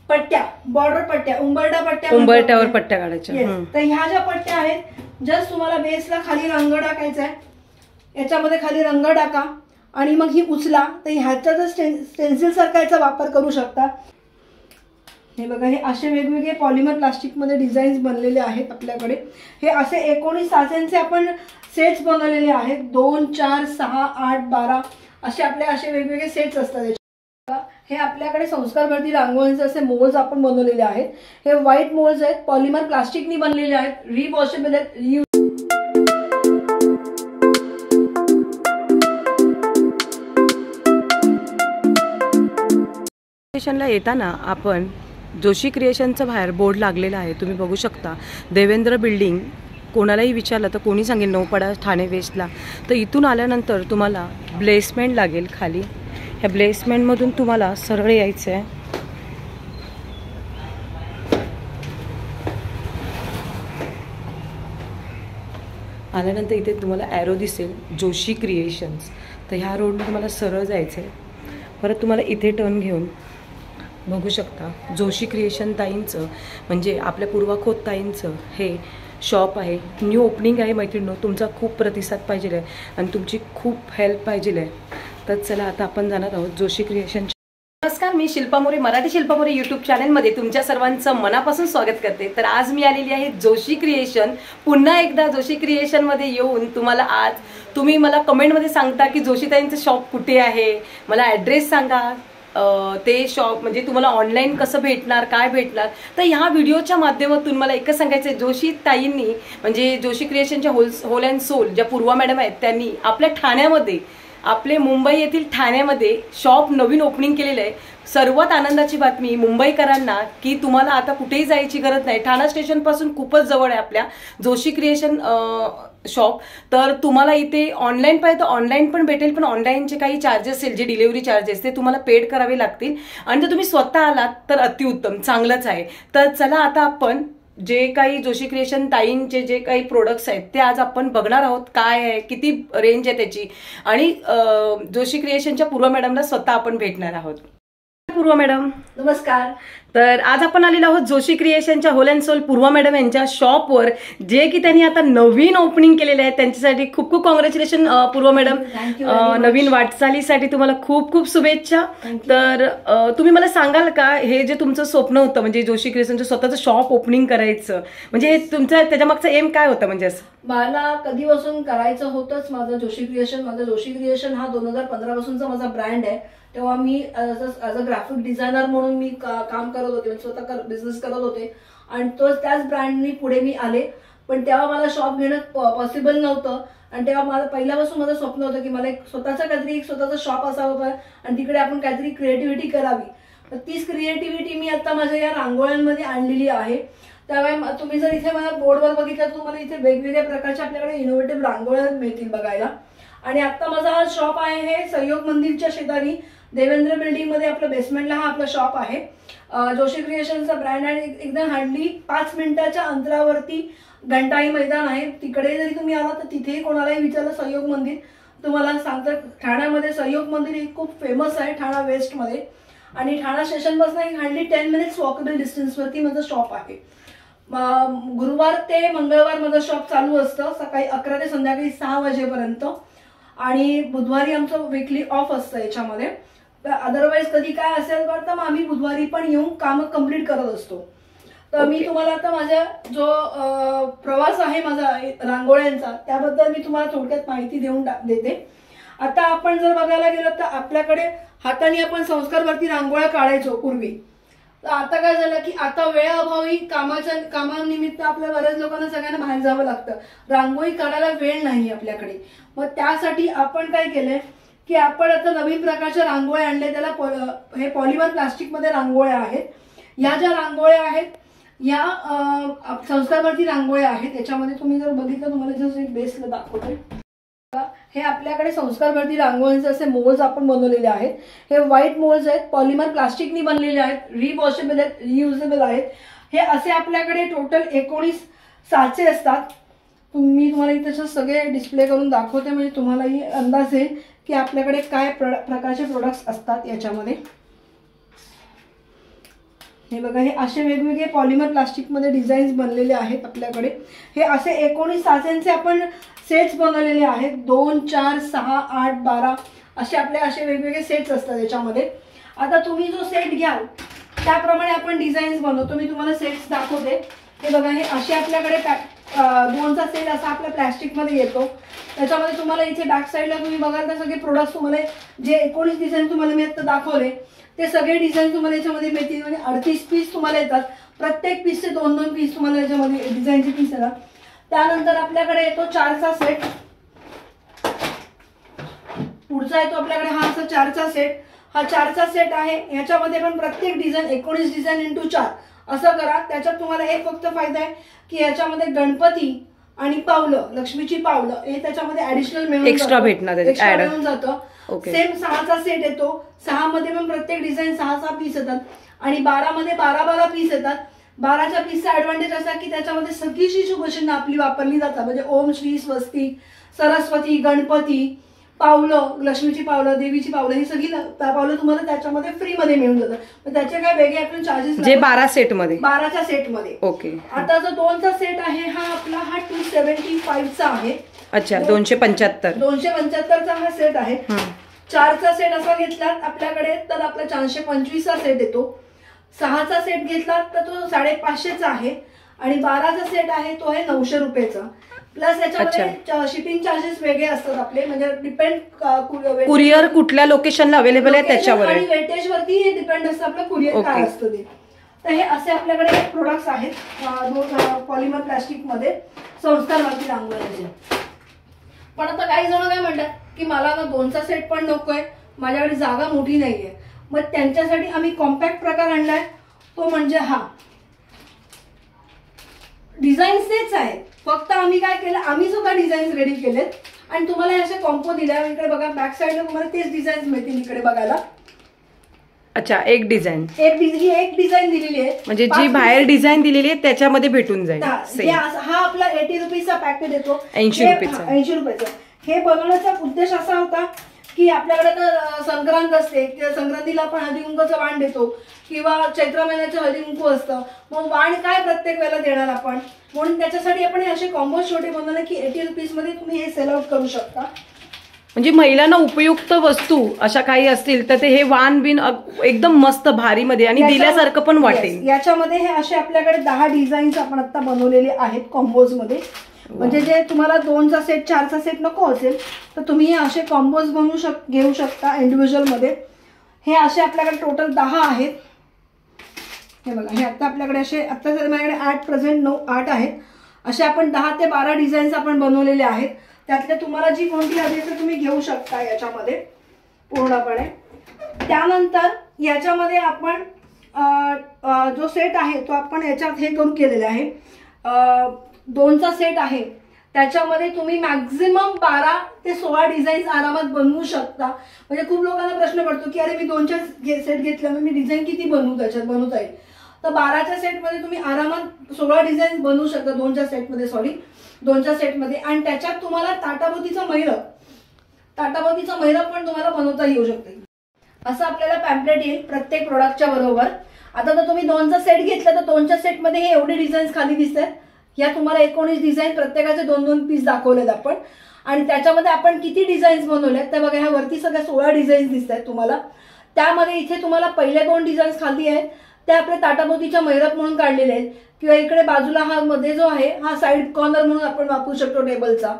पट्ट्या, बॉर्डर पट्ट्या, उंबरट्यावर पट्ट्या काढायच्या. तर ह्या ज्या पट्ट्या आहेत, जस्ट तुम्हाला बेसला खाली रंग टाकायचा आहे, याच्यामध्ये खाली रंग टाका आणि मग ही उचला. तर ह्याचा जर स्टेन्सिल सारखा याचा वापर करू शकता. हे बघा, हे असे वेगवेगळे पॉलिमर प्लास्टिकमध्ये डिझाईन्स बनलेले आहेत आपल्याकडे. हे असे 19 साचेंचे आपण सेट्स बनवलेले आहेत. 2, 4, 6, 8, 12 असे वेगवेगळे सेट्स असतात. हे आपल्याकडे संस्कार भारती रांगोळीचे असे मोल्ड्स आपण बनवलेले आहेत. हे व्हाईट मोल्ड्स आहेत, पॉलिमर प्लास्टिकनी बनलेले आहेत, रिवॉशेबल आहेत. क्रिएशनला येताना आपण जोशी क्रिएशनचं बाहेर बोर्ड लागलेला आहे, तुम्ही बघू शकता. देवेंद्र बिल्डिंग, कोणालाही विचारलं तर कोणी सांगेल नौपाडा ठाणे वेस्टला. तर इथून आल्यानंतर तुम्हाला ब्लेसमेंट लागेल खाली. ह्या ब्लेसमेंटमधून तुम्हाला सरळ यायचं आहे. आल्यानंतर इथे तुम्हाला ॲरो दिसेल जोशी क्रिएशन्स. तर ह्या रोडने तुम्हाला सरळ जायचं आहे. परत तुम्हाला इथे टर्न घेऊन बघू शकता जोशी क्रिएशन ताईंचं, म्हणजे आपल्या पूर्वा खोत ताईंचं हे शॉप आहे. न्यू ओपनिंग आहे मैत्रिणींनो. तुमचा खूप प्रतिसाद पाहिजे आहे आणि तुमची खूप हेल्प पाहिजे आहे. तर चला आता आपण जाणार आहोत जोशी क्रिएशन. नमस्कार, मी शिल्पा मोरे, मराठी शिल्पा मोरे यूट्यूब चॅनलमध्ये तुमच्या सर्वांचं मनापासून स्वागत करते. तर आज मी आलेली आहे जोशी क्रिएशन. पुन्हा एकदा जोशी क्रिएशनमध्ये येऊन तुम्हाला आज तुम्ही मला कमेंटमध्ये सांगता की जोशीताईंचं शॉप कुठे आहे, मला ॲड्रेस सांगा. ते शॉप म्हणजे तुम्हाला ऑनलाईन कसं भेटणार, काय भेटणार. तर ह्या व्हिडिओच्या माध्यमातून मला एकच सांगायचं आहे, जोशी ताईंनी म्हणजे जोशी क्रिएशनच्या होल अँड सोल ज्या पूर्वा मॅडम आहेत त्यांनी आपल्या ठाण्यामध्ये, आपले मुंबई येथील ठाण्यामध्ये शॉप नवीन ओपनिंग केलेलं आहे. सर्वात आनंदाची बातमी मुंबईकरांना की तुम्हाला आता कुठेही जायची गरज नाही. ठाणा स्टेशनपासून खूपच जवळ आहे आपल्या जोशी क्रिएशन शॉप. तर तुम्हाला इथे ऑनलाईन पाहिजे तर ऑनलाईन पण भेटेल, पण ऑनलाईनचे काही चार्जेस असेल, जे डिलिव्हरी चार्जेस ते तुम्हाला पेड करावे लागतील. आणि जर तुम्ही स्वतः आलात तर अतिउत्तम, चांगलंच आहे. तर चला आता आपण जे काही जोशी क्रिएशन ताईंचे जे काही प्रोडक्ट्स आहेत ते आज आपण बघणार आहोत. काय आहे, किती रेंज आहे त्याची, आणि जोशी क्रिएशनच्या पूर्वा मॅडमला स्वतः आपण भेटणार आहोत. पूर्वा मॅडम नमस्कार. तर आज आपण आलेलो आहोत जोशी क्रिएशनच्या whole and soul Purva madam यांच्या शॉपवर, जे की त्यांनी आता नवीन ओपनिंग केलेले आहे. त्यांच्यासाठी खूप खूप कॉंग्रॅच्युलेशन पूर्वा मॅडम. नवीन वाटचालीसाठी तुम्हाला खूप खूप शुभेच्छा. तर तुम्ही मला सांगाल का, हे जे तुमचं स्वप्न होतं म्हणजे जोशी क्रिएशनचं स्वतःचं शॉप ओपनिंग करायचं, म्हणजे हे तुमचं त्याच्यामागचं एम काय होतं? म्हणजे असं मला कधीपासून करायचं होतंच माझं जोशी क्रिएशन. माझं जोशी क्रिएशन हा 2015 पासूनचा माझा ब्रँड आहे. तेव्हा मी ॲज अ ग्राफिक डिझायनर म्हणून मी काम करत होते, स्वतः बिझनेस करत होते आणि त्याच ब्रँडनी पुढे मी आले. पण तेव्हा मला शॉप घेणं पॉसिबल नव्हतं आणि तेव्हा मला पहिल्यापासून माझं स्वप्न होतं की मला स्वतःचं शॉप असावं आणि तिकडे आपण काहीतरी क्रिएटिव्हिटी करावी. तर तीच क्रिएटिव्हिटी मी आता माझ्या या रांगोळ्यांमध्ये आणलेली आहे. त्यामुळे तुम्ही जर इथे मला बोर्डवर बघितलं तर तुम्हाला इथे वेगवेगळ्या प्रकारच्या आपल्याकडे इनोव्हेटिव्ह रांगोळ्या मिळतील बघायला. आणि आता माझा हा शॉप आहे हे सहयोग मंदिरच्या शेजारी देवेंद्र बिल्डिंग मध्ये आपलं बेसमेंटला हा आपला शॉप आहे. जोशी क्रिएशनचा ब्रँड आहे. एकदम हार्डली 5 मिनिटाच्या अंतरावरती घंटाई मैदान आहे. तिकडे जरी तुम्ही आला तर तिथेही कोणालाही विचारलं सहयोग मंदिर तुम्हाला सांगतं. ठाण्यामध्ये सहयोग मंदिर हे खूप फेमस आहे ठाणा वेस्ट मध्ये, आणि ठाणा स्टेशन पासून हार्डली 10 मिनिट्स वॉकेबल डिस्टन्सवरती माझं शॉप आहे. गुरुवार ते मंगळवार माझं शॉप चालू असतं, सकाळी 11 ते संध्याकाळी 6 वाजेपर्यंत, आणि बुधवारी आमचं वीकली ऑफ असतं याच्यामध्ये. अदरवाईज कधी काय असेल तर मग आम्ही बुधवारी पण येऊन कामं कम्प्लीट करत असतो. तर मी तुम्हाला आता माझा जो प्रवास आहे माझा रांगोळ्यांचा त्याबद्दल मी तुम्हाला थोडक्यात माहिती देते. आता आपण जर बघायला गेलो तर आपल्याकडे हाताने आपण संस्कार भारती रांगोळ्या काढायचो पूर्वी. तर आता काय झालं की आता वेळाअभावी कामानिमित्त आपल्या बऱ्याच लोकांना सगळ्यांना बाहेर जावं लागतं, रांगोळी काढायला वेळ नाही आपल्याकडे. मग त्यासाठी आपण काय केलंय की आपण आता नवीन प्रकारच्या रांगोळ्या आणल्या, त्याला हे पॉलिमर प्लास्टिकमध्ये रांगोळ्या आहेत. या ज्या रांगोळ्या आहेत या संस्कार भारती रांगोळ्या आहेत. याच्यामध्ये तुम्ही जर बघितलं तुम्हाला जसं बेसला दाखवतोय, हे आपल्याकडे संस्कार भारती रांगोळीचे असे मोल्ड्स आपण बनवलेले आहेत. हे व्हाईट मोल्ड्स आहेत, पॉलिमर प्लास्टिकनी बनलेले आहेत, रिवॉशेबल आहेत, रियुजेबल आहेत. हे असे आपल्याकडे टोटल 19 साचे असतात. मी तुम्हाला इथे सगळे डिस्प्ले करून दाखवते म्हणजे तुम्हालाही अंदाज येईल की आपल्याकडे काय प्रकारचे प्रोडक्ट्स असतात याच्यामध्ये. हे बघा, हे असे वेगवेगळे पॉलिमर प्लास्टिकमध्ये डिझाईन्स बनलेले आहेत आपल्याकडे. हे असे 19 साच्यांचे आपण सेट्स बनवलेले आहेत. 2, 4, 6, 8, 12 असे आपले असे वेगवेगळे सेट्स असतात याच्यामध्ये. आता तुम्ही जो सेट घ्याल त्याप्रमाणे आपण डिझाईन्स बनवतो. मी तुम्हाला सेट्स दाखवते. हे बघा, हे असे आपल्याकडे 2चा सेट असा आपल्या प्लॅस्टिकमध्ये येतो. त्याच्यामध्ये तुम्हाला इथे बॅक साईडला तुम्ही बघाल तर सगळे प्रोडक्ट्स तुम्हाला जे 19 डिझाईन तुम्हाला मी आता दाखवले ते सगळे डिझाईन तुम्हाला याच्यामध्ये मिळतील. म्हणजे 38 पीस तुम्हाला येतात. प्रत्येक पीसचे 2-2 पीस तुम्हाला याच्यामध्ये डिझाईनचे पीस येतात. त्यानंतर आपल्याकडे येतो 4चा सेट. पुढचा येतो आपल्याकडे हा असा 4चा सेट. हा 4चा सेट आहे. याच्यामध्ये पण प्रत्येक डिझाईन 19 डिझाईन × 4 असं करा. त्याच्यात तुम्हाला एक फक्त फायदा आहे की याच्यामध्ये गणपती आणि पावलं, लक्ष्मीची पावलं हे त्याच्यामध्ये ऍडिशनल मिळून एक्स्ट्रा भेटणार, एक्स्ट्रा मिळून जातं. सेम 6चा सेट येतो. 6 मध्ये पण प्रत्येक डिझाईन 6 पीस येतात आणि 12 मध्ये 12 पीस येतात. 12च्या पीसचा ऍडव्हान्टेज असा की त्याच्यामध्ये सगळीशी शुभचिन्ह आपली वापरली जातात. म्हणजे ओम, श्री, स्वस्ती, सरस्वती, गणपती, पावलं, लक्ष्मीची पावलं, देवीची पावलं ही सगळी पावलं तुम्हाला त्याच्यामध्ये फ्रीमध्ये मिळून जातात. त्याचे काय वेगळे आपण चार्जेस जे 12 सेटमध्ये 12च्या सेटमध्ये. ओके. आता जो 2चा सेट आहे हा आपला 275चा आहे. अच्छा, 275चा हा सेट आहे. 4चा सेट असा घेतला आपल्याकडे तर आपला 425चा सेट येतो. 6चा सेट घेतला तर तो 550चा आहे आणि 12चा सेट आहे तो आहे 900 रुपयाचा. प्लस याच्यामध्ये शिपिंग चार्जेस वेगळे असतात आपले. म्हणजे डिपेंड कुरिअर कुठल्या लोकेशनला अवेलेबल आहे त्याच्यावर आणि वेटेज वरती हे डिपेंड असतं आपलं कुरिअर काय असतं ते. तर हे असे आपल्याकडे प्रोडक्ट्स आहेत पॉलिमर प्लास्टिक मध्ये संस्कार वरती रांगोळीचे. पण आता काही जण काय म्हणतात की मला ना 2चा सेट पण नकोय, माझ्याकडे जागा मोठी नाहीये. मग त्यांच्यासाठी आम्ही कॉम्पॅक्ट प्रकार आणलाय. तो म्हणजे हा. डिझाईन्स तेच आहेत, फक्त आम्ही काय केलं, आम्ही सुद्धा डिझाईन्स रेडी केलेत आणि तुम्हाला असे कॉम्पो दिल्या. इकडे बघा बॅक साईडला तुम्हाला तेच डिझाईन्स मिळतील इकडे बघायला. अच्छा, एक डिझाईन एक डिझाईन दिलेली आहे. म्हणजे जी बाहेर डिझाईन दिलेली आहे त्याच्यामध्ये भेटून जाईल. हा आपला 80 रुपीजचा पॅकेट येतो. 80 रुपयाचा. 80 रुपयाचा. हे बनवण्याचा उद्देश असा होता की आपल्याकडे तर संक्रांत असते, संक्रांतीला आपण हळदी कुंकूचं वाण देतो किंवा चैत्र महिन्याचं हळदी कुंकू असतं. मग वाण काय प्रत्येक वेळेला देणार आपण, म्हणून त्याच्यासाठी आपण असे कॉम्बो छोटे बनवले की 80 रुपीजमध्ये तुम्ही हे सेल आउट करू शकता. म्हणजे महिलांना उपयुक्त वस्तू अशा काही असतील तर ते हे वाण बिन एकदम मस्त भारी मध्ये आणि दिल्यासारखं पण वाटेल. याच्यामध्ये हे असे आपल्याकडे 10 डिझाईन्स आपण आता बनवलेले आहेत कॉम्बोज मध्ये. म्हणजे जे तुम्हाला 2चा सेट 4चा सेट नको असेल तर तुम्ही हे असे कॉम्बोज घेऊ शकता इंडिव्हिज्युअल मध्ये. हे असे आपल्याकडे टोटल 10 आहेत. हे बघा, हे आता आपल्याकडे असे आता माझ्याकडे 8 आहेत. असे आपण 10 ते 12 डिझाईन्स आपण बनवलेले आहेत. त्यातले तुम्हाला जी कोणती हवी तर तुम्ही घेऊ शकता याच्यामध्ये पूर्णपणे. त्यानंतर याच्यामध्ये आपण जो सेट आहे तो आपण याच्यात हे करून केलेला आहे. 2चा सेट आहे त्याच्यामध्ये तुम्ही मॅक्झिमम 12 ते 16 डिझाईन्स आरामात बनवू शकता. म्हणजे खूप लोकांना प्रश्न पडतो की अरे मी 2च्या सेट घेतल्यामुळे मी डिझाईन किती बनवू बनवता येईल. तर 12च्या सेटमध्ये तुम्ही आरामात 16 डिझाईन बनवू शकता 2च्या सेटमध्ये. आणि त्याच्यात तुम्हाला ताटाभोवतीचं मैरप पण तुम्हाला बनवता येऊ शकते. असं आपल्याला पॅम्पलेट येईल प्रत्येक प्रोडक्टच्या बरोबर. आता जर तुम्ही 2चा सेट घेतला तर 2च्या सेटमध्ये हे एवढे डिझाईन्स खाली दिसतात. या तुम्हाला 19 डिझाईन प्रत्येकाचे 2-2 पीस दाखवलेत आपण. आणि त्याच्यामध्ये आपण किती डिझाईन्स बनवलेत त्या बघा. ह्या वरती सगळ्या 16 डिझाईन्स दिसत आहेत तुम्हाला. त्यामध्ये इथे तुम्हाला पहिले 2 डिझाईन्स खाली आहेत त्या आपल्या ताटाभोवतीच्या मैरप म्हणून काढलेले आहेत. किंवा इकडे बाजूला हा मध्ये जो आहे हा साईड कॉर्नर म्हणून आपण वापरू शकतो टेबलचा.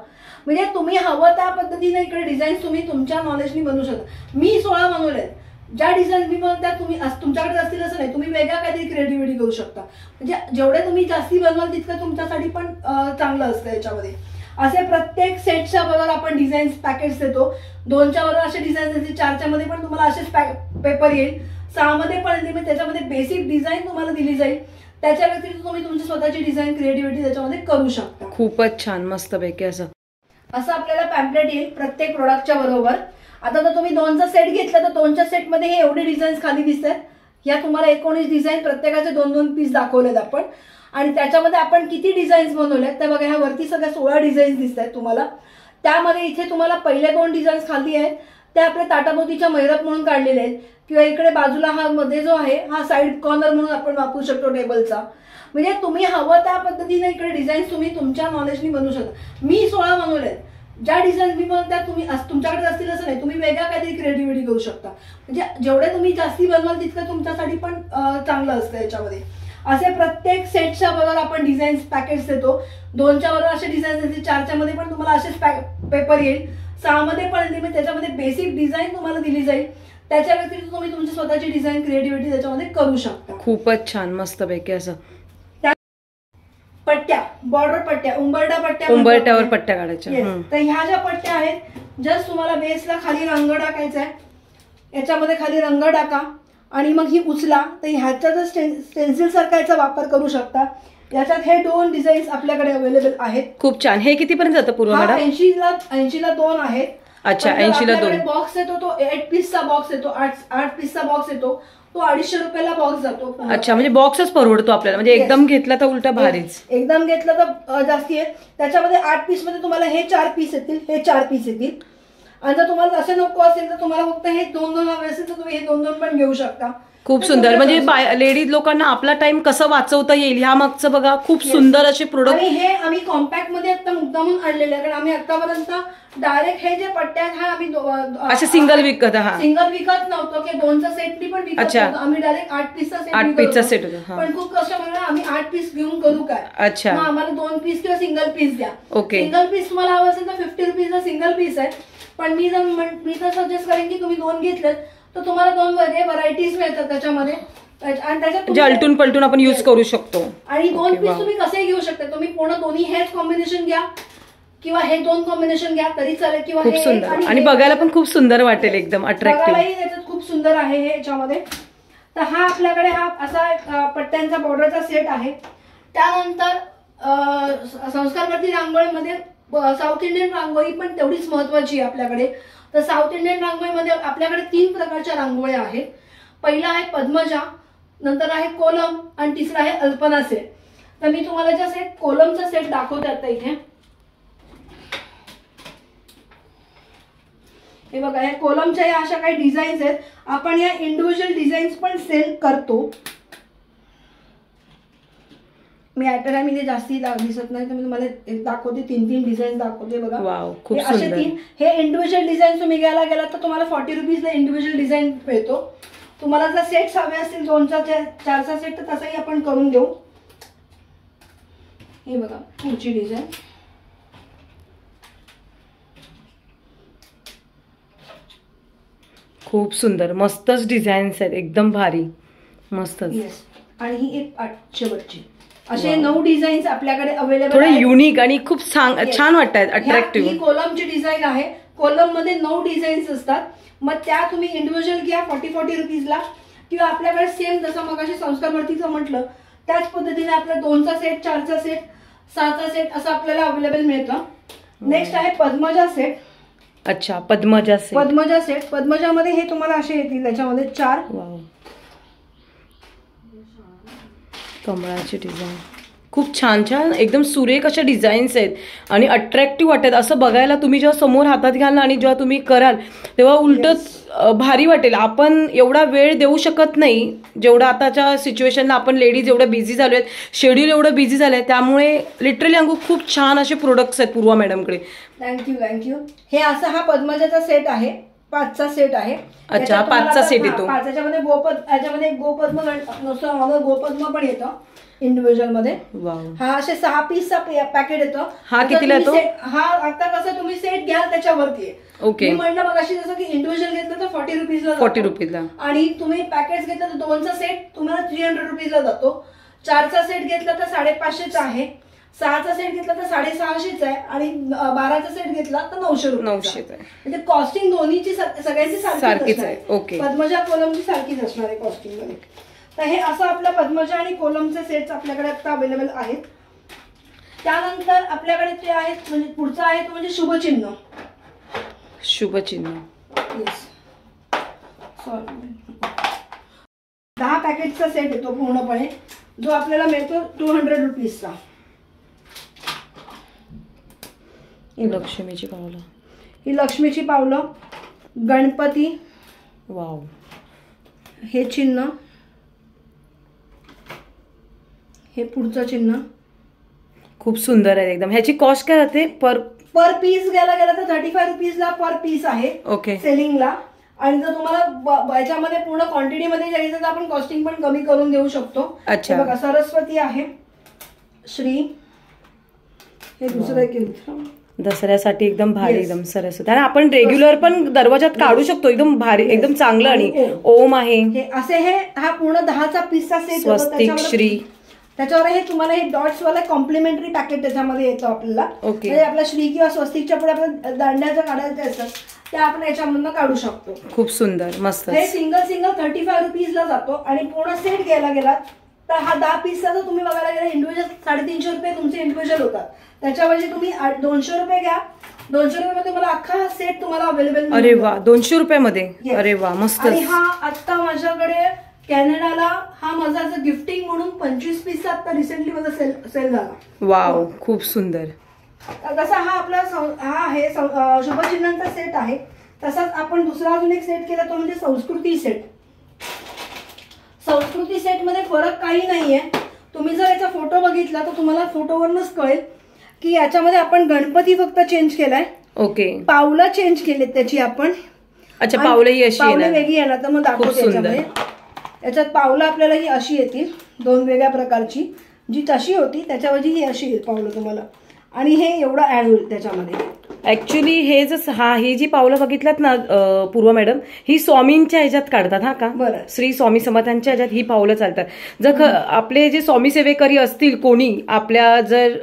म्हणजे तुम्ही हवं त्या पद्धतीने इकडे डिझाईन्स तुम्ही तुमच्या नॉलेजनी बनवू शकता. मी 16 बनवलेत. ज्या डिझाईन मी बनवतात तुम्ही तुमच्याकडे असतील असं नाही, तुम्ही वेगळा काहीतरी क्रिएटिव्हिटी करू शकता. म्हणजे जेवढे तुम्ही जास्ती बनवाल तितकं तुमच्यासाठी पण चांगलं असतं याच्यामध्ये. असे प्रत्येक सेटच्या बरोबर आपण डिझाईन्स पॅकेट्स देतो. 2च्या बरोबर असे डिझाईन्स येतील. 4च्या मध्ये पण तुम्हाला असेच पेपर येईल. 6 मध्ये पण येईल. त्याच्यामध्ये बेसिक डिझाईन तुम्हाला दिली जाईल. त्याच्या व्यतिरिक्त तुम्ही तुमची स्वतःची डिझाईन क्रिएटिव्हिटी त्याच्यामध्ये करू शकता. खूपच छान, मस्त पैकी असं आपल्याला पॅम्पलेट येईल प्रत्येक प्रोडक्टच्या बरोबर. आता जर तुम्ही 2चा सेट घेतला तर 2च्या सेटमध्ये हे एवढे डिझाईन्स खाली दिसतात. या तुम्हाला 19 डिझाईन प्रत्येकाचे 2-2 पीस दाखवलेत आपण. आणि त्याच्यामध्ये आपण किती डिझाईन्स बनवल्यात त्या बघा. ह्या वरती सगळ्या 16 डिझाईन्स दिसत आहेत तुम्हाला. त्यामध्ये इथे तुम्हाला पहिले 2 डिझाईन्स खाली आहेत त्या आपल्या ताटाभोवतीच्या मैरप म्हणून काढलेले आहेत. किंवा इकडे बाजूला हा मध्ये जो आहे हा साईड कॉर्नर म्हणून आपण वापरू शकतो टेबलचा. म्हणजे तुम्ही हवं त्या पद्धतीने इकडे डिझाईन तुम्ही तुमच्या नॉलेजनी बनवू शकता. मी 16 बनवले. ज्या डिझाईन मी बनवता तुम्ही तुमच्याकडे असतील असं नाही, तुम्ही वेगळ्या काहीतरी क्रिएटिव्हिटी करू शकता. म्हणजे जेवढे तुम्ही जास्ती बनवाल तितकं तुमच्यासाठी पण चांगलं असतं याच्यामध्ये. असे प्रत्येक सेटच्या बरोबर आपण डिझाईन्स पॅकेट्स देतो. 2च्या बरोबर असे डिझाईन्स देतील, 4च्या मध्ये पण तुम्हाला असेच पेपर येईल, 6 मध्ये पण येईल. त्याच्यामध्ये बेसिक डिझाईन तुम्हाला दिली जाईल. त्याच्या व्यतिरिक्त तुम्ही तुमची स्वतःची डिझाईन क्रिएटिव्हिटी त्याच्यामध्ये करू शकता. खूपच छान, मस्तपैकी असं. पट्ट्या, बॉर्डर पट्ट्या, उंबरठ्यावर पट्ट्या काढायच्या. तर ह्या ज्या पट्ट्या आहेत, जस्ट तुम्हाला बेसला खाली रंग टाकायचा आहे, याच्यामध्ये खाली रंग टाका आणि मग ही उचला. तर ह्याचा स्टेन्सिल सारखा याचा वापर करू शकता. याच्यात हे 2 डिझाईन्स आपल्याकडे अवेलेबल आहेत. खूप छान. हे कितीपर्यंत जातं पूर्व मॅडम? 80ला 2 आहेत. अच्छा, 80ला 2. बॉक्स येतो तो 8 पीसचा बॉक्स येतो, 8 पीसचा बॉक्स येतो, तो 250 रुपयाला बॉक्स जातो. अच्छा, म्हणजे बॉक्सच परवडतो आपल्याला. म्हणजे एकदम घेतला तर उलटा भारीच. एकदम घेतलं तर जास्ती आहे. त्याच्यामध्ये 8 पीस मध्ये तुम्हाला हे 4 पीस येतील, हे 4 पीस येतील. आणि जर तुम्हाला असं नको असेल तर तुम्हाला फक्त हे 2 हवे असेल तर तुम्ही हे 2 पण घेऊ शकता. खूप सुंदर. म्हणजे लेडीज लोकांना आपला टाइम कसं वाचवता येईल ह्या मागचं बघा, खूप सुंदर असे प्रोडक्ट. आणि हे आम्ही कॉम्पॅक्ट मध्ये आता मुद्दामून आणलेले आहे, कारण आम्ही आतापर्यंत डायरेक्ट हे जे पट्ट्या आहेत आम्ही असे सिंगल विकत नव्हतो की 2चा सेट पण विकत नव्हतो. आम्ही डायरेक्ट 8 पीसचा सेट होता. पण खूप कस्टमर आम्ही 8 पीस घेऊन करू काय. अच्छा, आम्हाला 2 पीस किंवा सिंगल पीस द्या. ओके. सिंगल पीस तुम्हाला हवं असेल तर 50 रुपीजला सिंगल पीस आहे. पण मी तर सजेस्ट करेन की तुम्ही 2 घेतलेत तर तुम्हाला 2 वेगळे व्हरायटीज मिळतात त्याच्यामध्ये. आणि त्याच्यात अल्टून पलटून आपण युज करू शकतो. आणि 2 पीस तुम्ही कसे घेऊ शकता. तुम्ही पूर्ण दोन्ही हेच कॉम्बिनेशन घ्या किंवा हे 2 कॉम्बिनेशन घ्या तरी चालेल. किंवा खूप सुंदर आणि बघायला पण खूप सुंदर वाटेल, एकदम अट्रॅक्टिव्ह. त्याच्यात खूप सुंदर आहे हे याच्यामध्ये. तर हा आपल्याकडे हा असा पट्ट्यांचा बॉर्डरचा सेट आहे. त्यानंतर संस्कारवरती रांगोळीमध्ये साऊथ इंडियन रांगोळी पण तेवढीच महत्वाची आहे आपल्याकडे. तर साऊथ इंडियन रांगोळीमध्ये आपल्याकडे 3 प्रकारच्या रांगोळ्या आहेत. पहिला आहे पद्मजा, नंतर आहे कोलम आणि तिसरा आहे अल्पना सेट. तर मी तुम्हाला जे कोलमचा सेट दाखवते आता इथे. हे बघा, या कोलमच्या या अशा काही डिझाईन्स आहेत. आपण या इंडिव्हिज्युअल डिझाईन्स पण सेल करतो. मी ऍट अ टाइम इथे जास्ती दिसत नाही तर मी तुम्हाला दाखवते, 3 डिझाईन दाखवते. बघा, खूप असे 3. हे इंडिव्हिज्युअल डिझाईन तुम्ही घ्यायला गेलात तर तुम्हाला 40 रुपीजला इंडिव्हिज्युअल डिझाईन मिळतो. तुम्हाला जर सेट्स हवे असतील 2चा 4चा सेट तर तसंही आपण करून देऊ. हे बघा पुढची डिझाईन. खूप सुंदर, मस्तच डिझाईन्स आहेत, एकदम भारी, मस्तच. आणि ही एक शेवटची. असे 9 डिझाईन्स आपल्याकडे अवेलेबल थोडे युनिक आणि खूप छान वाटतात, अट्रॅक्टिव्ह. ही कोलमची डिझाईन आहे. कोलम मध्ये 9 डिझाईन्स असतात. मग त्या तुम्ही इंडिव्हिज्युअल घ्या 40 रुपीजला, किंवा आपल्याकडे सेम जसं मग संस्कारवरतीचं म्हटलं त्याच पद्धतीने आपल्या 2चा सेट, 4चा सेट, 6चा सेट असं आपल्याला अवेलेबल मिळतं. नेक्स्ट आहे पद्मजा सेट. अच्छा, पद्मजा सेट. पद्मजामध्ये हे तुम्हाला असे येतील, त्याच्यामध्ये 4 कमळाची डिझाईन. खूप छान छान एकदम सुरेख अशा डिझाईन्स आहेत आणि अट्रॅक्टिव्ह वाटतात. असं बघायला तुम्ही जेव्हा समोर हातात घ्याल आणि जेव्हा तुम्ही कराल तेव्हा उलटच भारी वाटेल. आपण एवढा वेळ देऊ शकत नाही जेवढा आताच्या सिच्युएशनला आपण लेडीज एवढं बिझी झालो आहेत, शेड्यूल एवढं बिझी झालंय. त्यामुळे लिटरली अंगू खूप छान असे प्रोडक्ट्स आहेत पूर्वा मॅडमकडे. थँक्यू. हे असा हा पद्मजाचा सेट आहे, 5चा सेट आहे. अच्छा, 5चा सेट येतो. याच्यामध्ये याच्यामध्ये गोपद्म पण येतं इंडिव्हिज्युअल मध्ये. हा असे 6 पीसचा पॅकेट येतं. हा कितीला येतो? हा आता कसं तुम्ही सेट घ्याल त्याच्यावरती. ओके. मी म्हणलं मग अशी जसं की इंडिव्हिज्युअल घेतलं तर 40 रुपीजला. आणि तुम्ही पॅकेट घेतलं तर 2चा सेट तुम्हाला 300 रुपीजला जातो. 4चा सेट घेतला तर 550चा आहे. 6चा सेट घेतला तर 650च आहे. आणि 12चा सेट घेतला तर 900 आहे. म्हणजे कॉस्टिंग दोन्हीची सगळ्यांची सारखीच आहे. ओके. पद्मजा कोलमची सारखीच असणार आहे कॉस्टिंग मध्ये. तर हे असं आपलं पद्मजा आणि कोलमचे सेट्स आपल्याकडे आता अवेलेबल आहेत. त्यानंतर आपल्याकडे ते आहेत, म्हणजे पुढचा आहे तो म्हणजे शुभचिन्ह. Yes, sorry. 10 पॅकेटचा सेट येतो पूर्णपणे, जो आपल्याला मिळतो 200 रुपीजचा. लक्ष्मीची पावलं. ही लक्ष्मीची पावलं, गणपती. वाव, हे चिन्ह, हे पुढचं चिन्ह खूप सुंदर आहे एकदम. ह्याची कॉस्ट काय राहते पर पीस घ्यायला गेला तर 35 रुपीजला पर पीस आहे ओके सेलिंगला. आणि जर तुम्हाला याच्यामध्ये पूर्ण क्वांटिटीमध्ये घ्यायचं तर आपण कॉस्टिंग पण कमी करून देऊ शकतो. अच्छा. बघा सरस्वती आहे, श्री, हे दुसरं एक यंत्र दसऱ्यासाठी एकदम भारी एकदम सरस्वती. आणि आपण रेग्युलर पण दरवाजात काढू शकतो एकदम भारी एकदम चांगलं. आणि ओम आहे हे असे, हे हा पूर्ण 10चा पीसचा सेट. स्वस्तिक श्री, त्याच्यावर हे तुम्हाला हे डॉट्स वाला कॉम्प्लिमेंटरी पॅकेट त्याच्यामध्ये येतो आपल्याला. म्हणजे आपला श्री किंवा स्वस्तिकच्या पुढे आपल्या दांड्या ज्या काढायच्या असतात त्या आपण याच्यामधनं काढू शकतो. खूप सुंदर मस्त. हे सिंगल 35 रुपीजला जातो. आणि पूर्ण सेट घ्यायला गेलात तर हा 10 पीसचा जर तुम्ही बघायला गेला इंडिव्हिज्युअल 350 रुपये तुमचे इंडिव्हिज्युअल होतात. त्याच्याऐवजी तुम्ही 200 रुपये घ्या. 200 रुपयामध्ये मला अख्खा सेट तुम्हाला अवेलेबल. अरे वा, 200 रुपयामध्ये. अरे वा मस्त. आणि हा आता माझ्याकडे कॅनडाला हा माझा गिफ्टिंग म्हणून 25 पीसचा आता रिसेंटली माझा सेल झाला. वाव, खूप सुंदर. तसा हा आपला हा आहे शुभचिन्हांचा सेट आहे. तसाच आपण दुसरा अजून एक सेट केला तो म्हणजे संस्कृती सेट. संस्कृती सेट मध्ये फरक काही नाहीये. तुम्ही जर याचा फोटो बघितला तर तुम्हाला फोटोवरनच कळेल की याच्यामध्ये आपण गणपती फक्त चेंज केलाय. ओके. पावलं चेंज केलेत त्याची आपण. अच्छा, पावलं ही अशी पावलं वेगळी येणार तर मग दाखवते याच्यामध्ये. याच्यात पावलं आपल्याला ही अशी येतील 2 वेगळ्या प्रकारची. जी तशी होती त्याच्याऐवजी ही अशी येईल पावलं तुम्हाला. आणि हे एवढं ऍड होईल त्याच्यामध्ये. ऍक्च्युली हे जर ही जी पावलं बघितल्यात ना पूर्वा मॅडम, ही स्वामींच्या ह्याच्यात काढतात. हा का? बरं. श्री स्वामी समर्थांच्या ह्याच्यात ही पावलं चालतात. जर आपले जे स्वामी सेवेकरी असतील कोणी आपल्या जर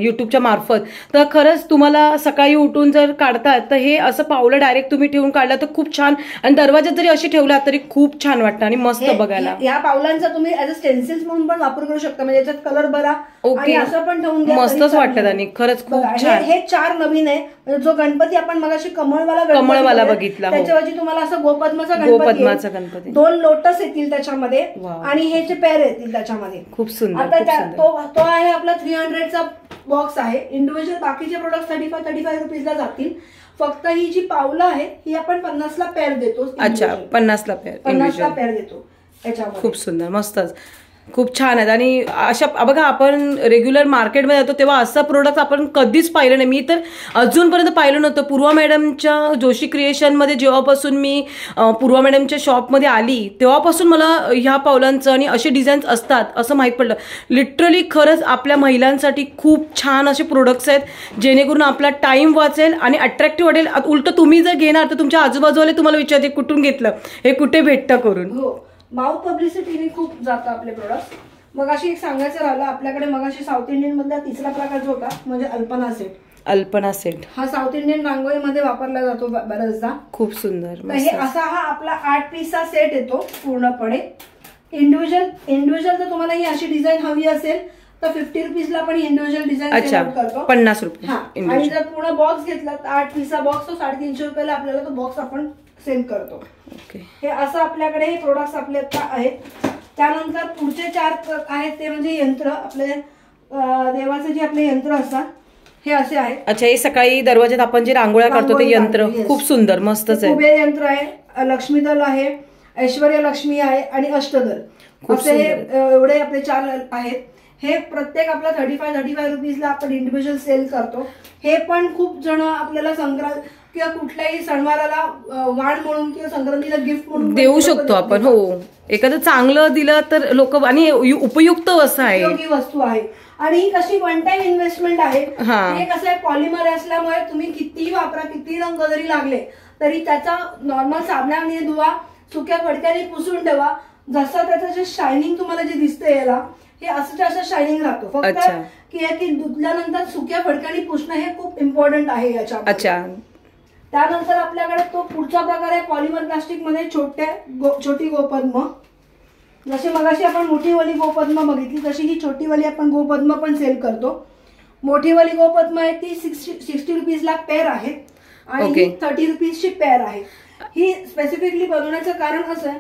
युट्यूबच्या मार्फत, तर खरंच तुम्हाला सकाळी उठून जर काढतात तर हे असं पावलं डायरेक्ट तुम्ही ठेवून काढला तर खूप छान. आणि दरवाजात जरी अशी ठेवला तरी खूप छान वाटतं आणि मस्त बघायला. या पावलांचा तुम्ही ऍज अ स्टेन्सिल्स म्हणून पण वापर करू शकता. म्हणजे याच्यात कलर बरा आणि असं पण ठेवून द्या, मस्तच वाटतं. आणि खरंच खूप छान. हे 4 नवीन आहे. जो गणपती आपण मगाशी कमळवाला बघितला, त्याच्यावरची तुम्हाला असं गोपद्माचा गणपती, 2 लोटस येतील त्याच्यामध्ये आणि हे जे पेर येतील त्याच्यामध्ये. खूप सुंदर. आता तो आहे आपला 300चा बॉक्स आहे. इंडिव्हिज्युअल बाकीचे प्रोडक्ट 35 रुपीजला जातील. फक्त ही जी पावलं आहे ही आपण 50ला पेअर देतो. अच्छा, 50ला पेअर देतो याच्यामध्ये. खूप सुंदर, मस्तच, खूप छान आहेत. आणि अशा बघा आपण रेग्युलर मार्केटमध्ये जातो तेव्हा असं प्रोडक्ट आपण कधीच पाहिलं नाही. मी तर अजूनपर्यंत पाहिलं नव्हतं. पूर्वा मॅडमच्या जोशी क्रिएशनमध्ये जेव्हापासून मी पूर्वा मॅडमच्या शॉपमध्ये आली तेव्हापासून मला ह्या पावलांचं आणि असे डिझाईन्स असतात असं माहीत पडलं. लिटरली खरंच आपल्या महिलांसाठी खूप छान असे प्रोडक्ट्स आहेत जेणेकरून आपला टाइम वाचेल आणि अट्रॅक्टिव्ह वाटेल. उलट तुम्ही जर घेणार तर तुमच्या आजूबाजूवाले तुम्हाला विचारते कुठून घेतलं, हे कुठे भेटतं करून. हो, माउथ पब्लिसिटीने खूप जातं आपले प्रोडक्ट. मग अशी एक सांगायचं राहिलं आपल्याकडे मगाशी साऊथ इंडियन मधला तिसरा प्रकार जो होता म्हणजे अल्पना सेट. अल्पना सेट हा साऊथ इंडियन रांगोळीमध्ये वापरला जातो बऱ्याचदा. खूप सुंदर. हे असा हा आपला 8 पीसचा सेट येतो पूर्णपणे. इंडिव्हिज्युअल जर तुम्हाला ही अशी डिझाईन हवी असेल तर 50 रुपीजला पण इंडिव्हिज्युअल डिझाईन करतो. 50 रुपये. आणि जर पूर्ण बॉक्स घेतला तर 8 पीसचा बॉक्स तो 350 रुपयाला आपल्याला तो बॉक्स आपण सेल करतो. हे असं आपल्याकडे हे प्रोडक्ट्स आपले आता आहेत. त्यानंतर पुढचे 4 आहेत ते म्हणजे यंत्र. आपले देवाचे जे आपले यंत्र असतात हे असे आहेत. अच्छा, हे सकाळी दरवाजात आपण जे रांगोळ्या काढतो ते यंत्र खूप सुंदर मस्तच आहे. कुबेर यंत्र आहे, लक्ष्मीदल आहे, ऐश्वर्य लक्ष्मी आहे आणि अष्टदल असे एवढे आपले 4 आहेत. हे प्रत्येक आपला 35 रुपीजला आपण इंडिव्हिज्युअल सेल करतो. हे पण खूप जण आपल्याला संक्रांत किंवा कुठल्याही सणवाराला वाण म्हणून किंवा संक्रांतीला गिफ्ट म्हणून देऊ शकतो आपण. हो, एखादं चांगलं दिलं तर लोक, आणि उपयुक्त असं आहे, उपयोगी वस्तू आहे. आणि ही कशी वन टाइम इन्व्हेस्टमेंट आहे. हे कसं आहे पॉलिमर असल्यामुळे तुम्ही कितीही वापरा, किती रंग जरी लागले तरी त्याचा नॉर्मल साबणाने धुवा, सुक्या फडक्याने पुसून ठेवा. जसं त्याचं जे शायनिंग तुम्हाला जे दिसते याला हे असं शायनिंग राहतो. फक्त की धुतल्यानंतर सुक्या फडक्याने पुसणं हे खूप इम्पॉर्टंट आहे याच्यामध्ये. अच्छा. त्यानंतर आपल्याकडे तो पुढचा प्रकार आहे पॉलिमर प्लास्टिक मध्ये छोटी गोपद्म. जशी मगाशी आपण मोठीवाली गोपद्म बघितली तशी ही छोटीवाली आपण गोपद्म पण सेल करतो. मोठीवाली गोपद्म आहे ती 60 रुपीजला पेअर आहे आणि ही 30 रुपीजची पेअर आहे. ही स्पेसिफिकली बनवण्याचं कारण असं आहे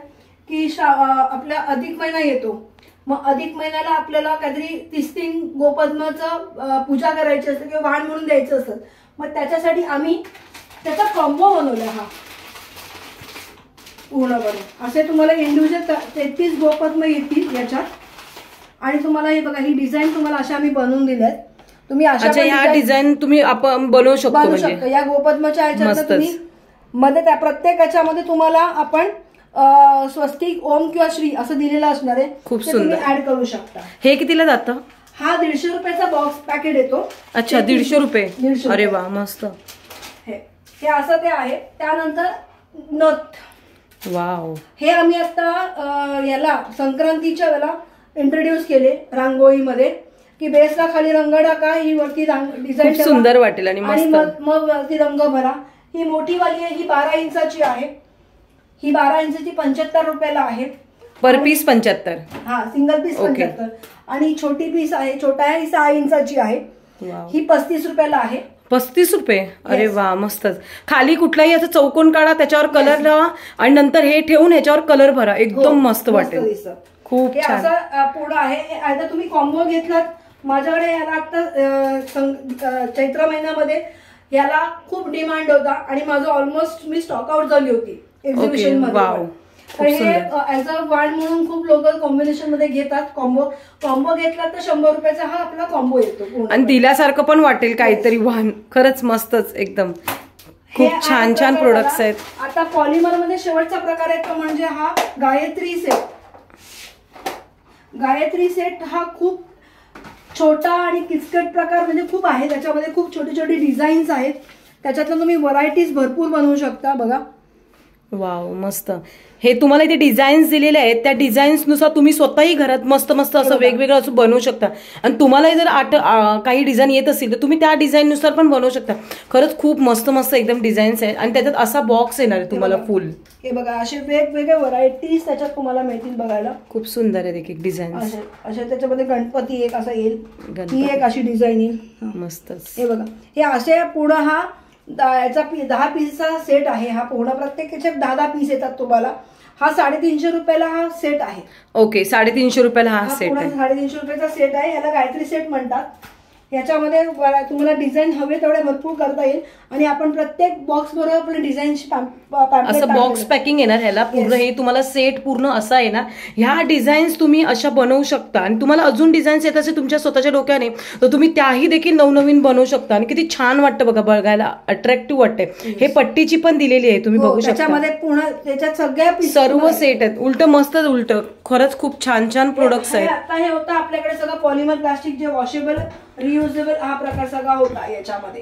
की आपला अधिक महिना येतो. मग अधिक महिन्याला आपल्याला काहीतरी 30 गोपद्माचं पूजा करायची असते किंवा वाण म्हणून द्यायचं असतं. मग त्याच्यासाठी आम्ही त्याचा कॉम्बो बनवला. पूर्णपणे असे तुम्हाला इंडिव्हिज्युअल 33 गोपद्म येतील याच्यात. आणि तुम्हाला हे बघा, ही डिझाईन तुम्हाला अशा आम्ही बनवून दिल्यात. तुम्ही अशा ह्या डिझाईन तुम्ही आपण बनवू शकतो. या गोपद्माच्या ह्याच्यात तुम्ही मध्ये त्या प्रत्येक याच्यामध्ये तुम्हाला आपण स्वस्तिक, ओम किंवा श्री असं दिलेलं असणार आहे. खूप सुंदर ऍड करू शकता. हे कितीला जातं? हा 150 रुपयाचा बॉक्स पॅकेट येतो. अच्छा, 150 रुपये. अरे वा, मस्त. हे असं ते आहे. त्यानंतर नथ. वाव. हे आम्ही आता याला संक्रांतीच्या वेळेला इंट्रोड्यूस केले रांगोळीमध्ये, की बेसला खाली रंग टाका, ही वरती डिझाईन सुंदर वाटेल आणि मग वरती रंग भरा. ही मोठी वाली आहे, ही 12 इंचाची आहे. ही 12 इंचाची 75 रुपयाला आहे. पर पीस 75. हा, सिंगल पीस 75. आणि छोटी पीस आहे, छोटा आहे, ही 6 इंचाची आहे. ही 35 रुपयाला आहे. 35 रुपये. अरे वा, मस्तच. खाली कुठलाही असं चौकोन काढा, त्याच्यावर कलर लावा आणि नंतर हे ठेवून ह्याच्यावर कलर भरा. एकदम मस्त वाटेल. खूप छान. असं पुढं आहे. आता तुम्ही कॉम्बो घेतलात, माझ्याकडे याला आता चैत्र महिन्यामध्ये याला खूप डिमांड होता आणि माझं ऑलमोस्ट मी स्टॉक आउट झाली होती एक्झिबिशन मध्ये. तर हे ऍज अ वाण म्हणून खूप लोक कॉम्बिनेशन मध्ये घेतात. कॉम्बो घेतला तर 100 रुपयाचा हा आपला कॉम्बो येतो. आणि दिल्यासारखं पण वाटेल काहीतरी वाण. खरंच मस्तच एकदम. खूप छान छान प्रोडक्ट्स आहेत. आता पॉलिमर मध्ये शेवटचा प्रकार आहे तो म्हणजे हा गायत्री सेट. गायत्री सेट हा खूप छोटा आणि किचकट प्रकार म्हणजे खूप आहे. त्याच्यामध्ये खूप छोटी छोटी डिझाईन्स आहेत. त्याच्यातनं तुम्ही व्हरायटीज भरपूर बनवू शकता. बघा, वाव, मस्त. हे तुम्हाला इथे डिझाईन्स दिलेले आहेत, त्या डिझाईन्स नुसार तुम्ही स्वतःही घरात मस्त मस्त असं वेगवेगळं असं बनवू शकता. आणि तुम्हाला जर काही डिझाईन येत असेल तर तुम्ही त्या डिझाईन नुसार पण बनवू शकता. खरंच खूप मस्त मस्त एकदम डिझाईन्स आहेत. आणि त्याच्यात असा बॉक्स येणार आहे तुम्हाला फुल. हे बघा, असे वेगवेगळे व्हरायटीज त्याच्यात तुम्हाला मिळतील बघायला. खूप सुंदर आहेत एक एक डिझाईन. अशा त्याच्यामध्ये गणपती एक असा येईल, ही एक अशी डिझाईन येईल. मस्तच. हे बघा, हे असे पुढं हा याचा 10 पीसचा सेट आहे. हा पूर्ण प्रत्येक याच्यात 10 पीस येतात तुम्हाला. हा 350 रुपयाला हा सेट आहे. ओके, 350 रुपयाला हा सेट आहे. 350 रुपयाचा सेट आहे. याला गायत्री सेट म्हणतात. याच्यामध्ये तुम्हाला डिझाईन हवे तेवढे भरपूर करता येईल. आणि आपण प्रत्येक बॉक्स बरोबर आपले डिझाईन असं बॉक्स पॅकिंग येणार ह्याला पूर्ण. हे तुम्हाला सेट पूर्ण असा येणार. ह्या डिझाईन्स तुम्ही अशा बनवू शकता. आणि तुम्हाला अजून डिझाईन्स येत असेल तुमच्या स्वतःच्या डोक्याने तर तुम्ही त्याही देखील नवनवीन बनवू शकता. आणि किती छान वाटतं बघा, बघायला अट्रॅक्टिव्ह वाटते. हे पट्टीची पण दिलेली आहे, तुम्ही बघू शकता. त्याच्यामध्ये पूर्ण त्याच्यात सगळ्या सर्व सेट आहेत. उलट मस्त, उलट खरंच खूप छान छान प्रोडक्ट्स आहेत. आता हे होतं आपल्याकडे सगळं पॉलिमर प्लास्टिक जे वॉशेबल, रियुजेबल हा प्रकार सगळा होता याच्यामध्ये.